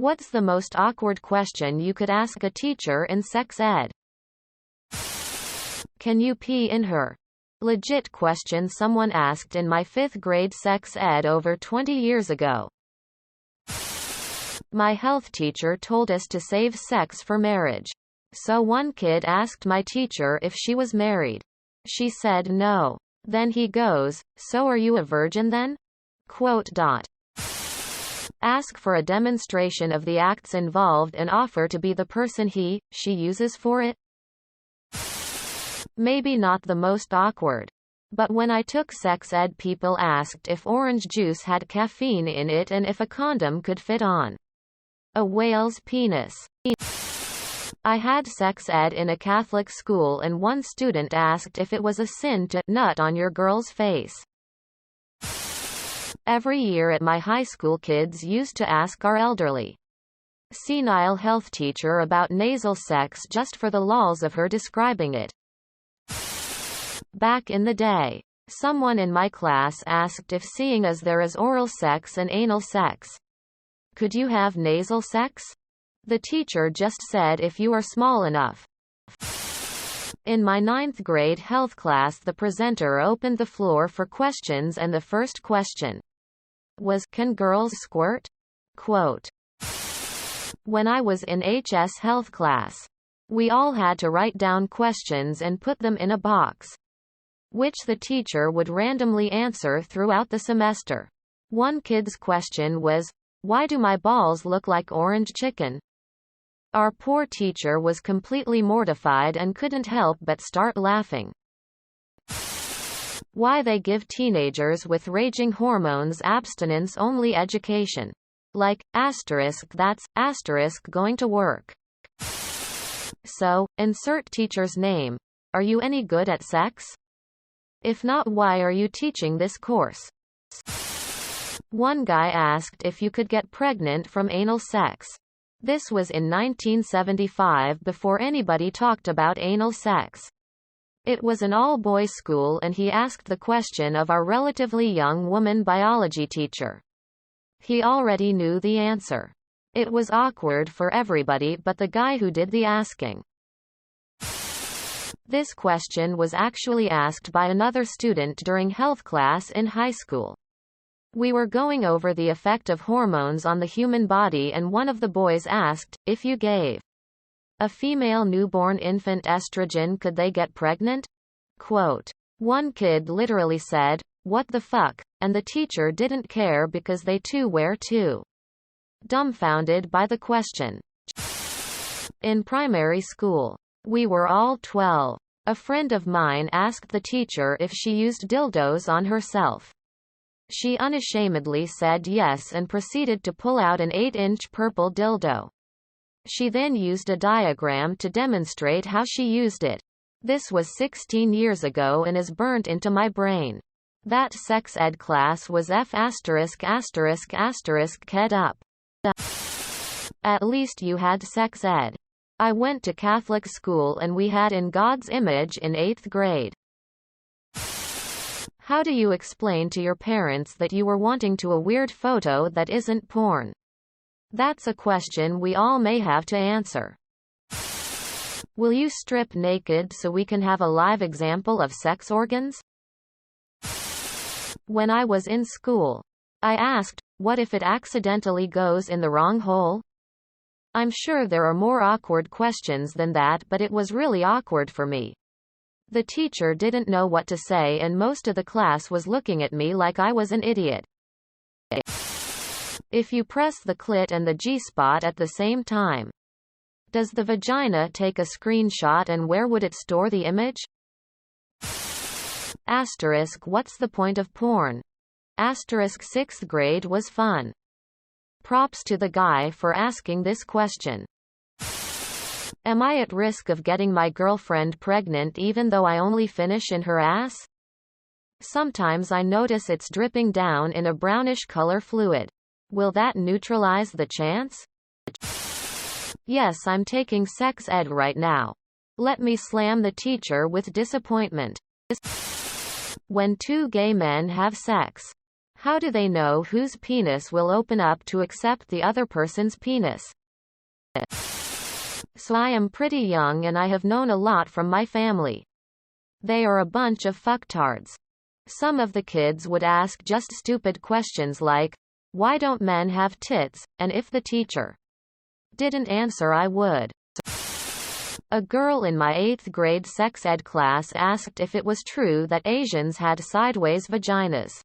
What's the most awkward question you could ask a teacher in sex ed? Can you pee in her? Legit question someone asked in my 5th grade sex ed over 20 years ago. My health teacher told us to save sex for marriage. So one kid asked my teacher if she was married. She said no. Then he goes, "So are you a virgin then?" Quote. Ask for a demonstration of the acts involved and offer to be the person she uses for it. Maybe not the most awkward. But when I took sex ed, people asked if orange juice had caffeine in it and if a condom could fit on a whale's penis. I had sex ed in a Catholic school and one student asked if it was a sin to nut on your girl's face. Every year at my high school, kids used to ask our elderly, senile health teacher about nasal sex just for the lols of her describing it. Back in the day, someone in my class asked if, seeing as there is oral sex and anal sex, could you have nasal sex? The teacher just said if you are small enough. In my 9th grade health class, the presenter opened the floor for questions and the first question was, "Can girls squirt?" Quote. When I was in HS health class, we all had to write down questions and put them in a box, which the teacher would randomly answer throughout the semester. One kid's question was, "Why do my balls look like orange chicken?" Our poor teacher was completely mortified and couldn't help but start laughing. Why they give teenagers with raging hormones abstinence-only education. Like, that's going to work. So, insert teacher's name. Are you any good at sex? If not, why are you teaching this course? One guy asked if you could get pregnant from anal sex. This was in 1975, before anybody talked about anal sex. It was an all-boys school and he asked the question of our relatively young woman biology teacher. He already knew the answer. It was awkward for everybody but the guy who did the asking. This question was actually asked by another student during health class in high school. We were going over the effect of hormones on the human body and one of the boys asked, if you gave a female newborn infant estrogen, could they get pregnant? Quote. One kid literally said, "What the fuck?" and the teacher didn't care because they too were too dumbfounded by the question. In primary school, we were all 12. A friend of mine asked the teacher if she used dildos on herself. She unashamedly said yes and proceeded to pull out an 8-inch purple dildo. She then used a diagram to demonstrate how she used it. This was 16 years ago and is burnt into my brain. That sex ed class was F********* ked up. At least you had sex ed. I went to Catholic school and we had In God's Image in 8th grade. How do you explain to your parents that you were wanting to a weird photo that isn't porn? That's a question we all may have to answer. Will you strip naked so we can have a live example of sex organs? When I was in school, I asked, what if it accidentally goes in the wrong hole? I'm sure there are more awkward questions than that, but it was really awkward for me. The teacher didn't know what to say and most of the class was looking at me like I was an idiot. If you press the clit and the G-spot at the same time, does the vagina take a screenshot and where would it store the image? Asterisk, what's the point of porn? Asterisk, 6th grade was fun. Props to the guy for asking this question. Am I at risk of getting my girlfriend pregnant even though I only finish in her ass? Sometimes I notice it's dripping down in a brownish color fluid. Will that neutralize the chance? Yes, I'm taking sex ed right now. Let me slam the teacher with disappointment. When two gay men have sex. How do they know whose penis will open up to accept the other person's penis? So I am pretty young and I have known a lot from my family. They are a bunch of fucktards. Some of the kids would ask just stupid questions like, why don't men have tits? And if the teacher didn't answer, I would. A girl in my 8th grade sex ed class asked if it was true that Asians had sideways vaginas.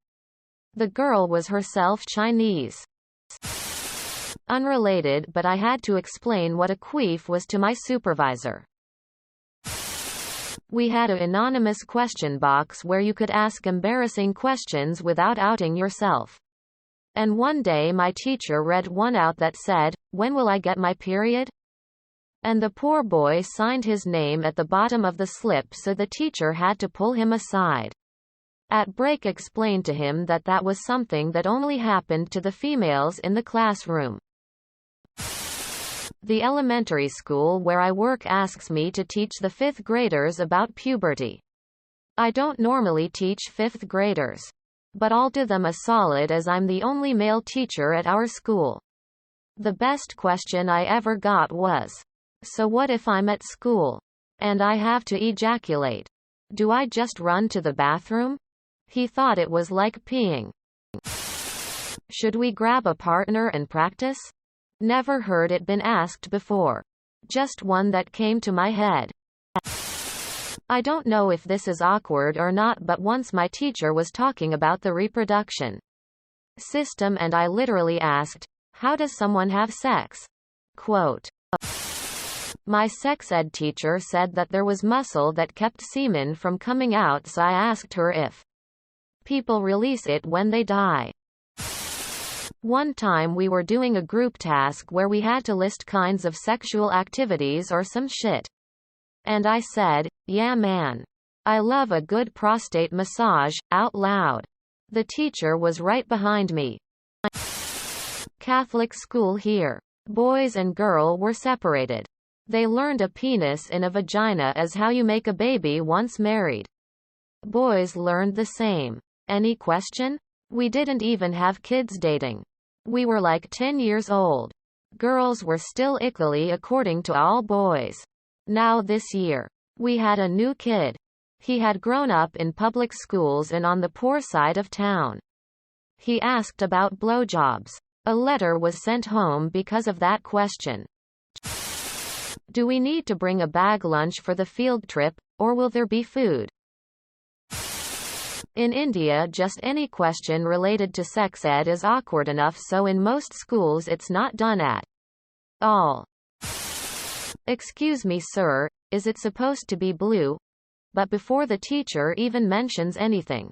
The girl was herself Chinese. Unrelated, but I had to explain what a queef was to my supervisor. We had an anonymous question box where you could ask embarrassing questions without outing yourself. And one day my teacher read one out that said, "When will I get my period?" And the poor boy signed his name at the bottom of the slip, so the teacher had to pull him aside. At break explained to him that that was something that only happened to the females in the classroom. The elementary school where I work asks me to teach the 5th graders about puberty. I don't normally teach 5th graders, but I'll do them a solid as I'm the only male teacher at our school. The best question I ever got was, so what if I'm at school and I have to ejaculate? Do I just run to the bathroom? He thought it was like peeing. Should we grab a partner and practice? Never heard it been asked before. Just one that came to my head. I don't know if this is awkward or not, but once my teacher was talking about the reproduction system and I literally asked, how does someone have sex? Quote. My sex ed teacher said that there was muscle that kept semen from coming out, so I asked her if people release it when they die. One time we were doing a group task where we had to list kinds of sexual activities or some shit. And I said, yeah man. I love a good prostate massage, out loud. The teacher was right behind me. Catholic school here. Boys and girl were separated. They learned a penis in a vagina as how you make a baby once married. Boys learned the same. Any question? We didn't even have kids dating. We were like 10 years old. Girls were still ickily according to all boys. Now this year, we had a new kid. He had grown up in public schools and on the poor side of town. He asked about blowjobs. A letter was sent home because of that question. Do we need to bring a bag lunch for the field trip, or will there be food? In India, just any question related to sex ed is awkward enough, so in most schools it's not done at all. Excuse me sir, is it supposed to be blue? But before the teacher even mentions anything,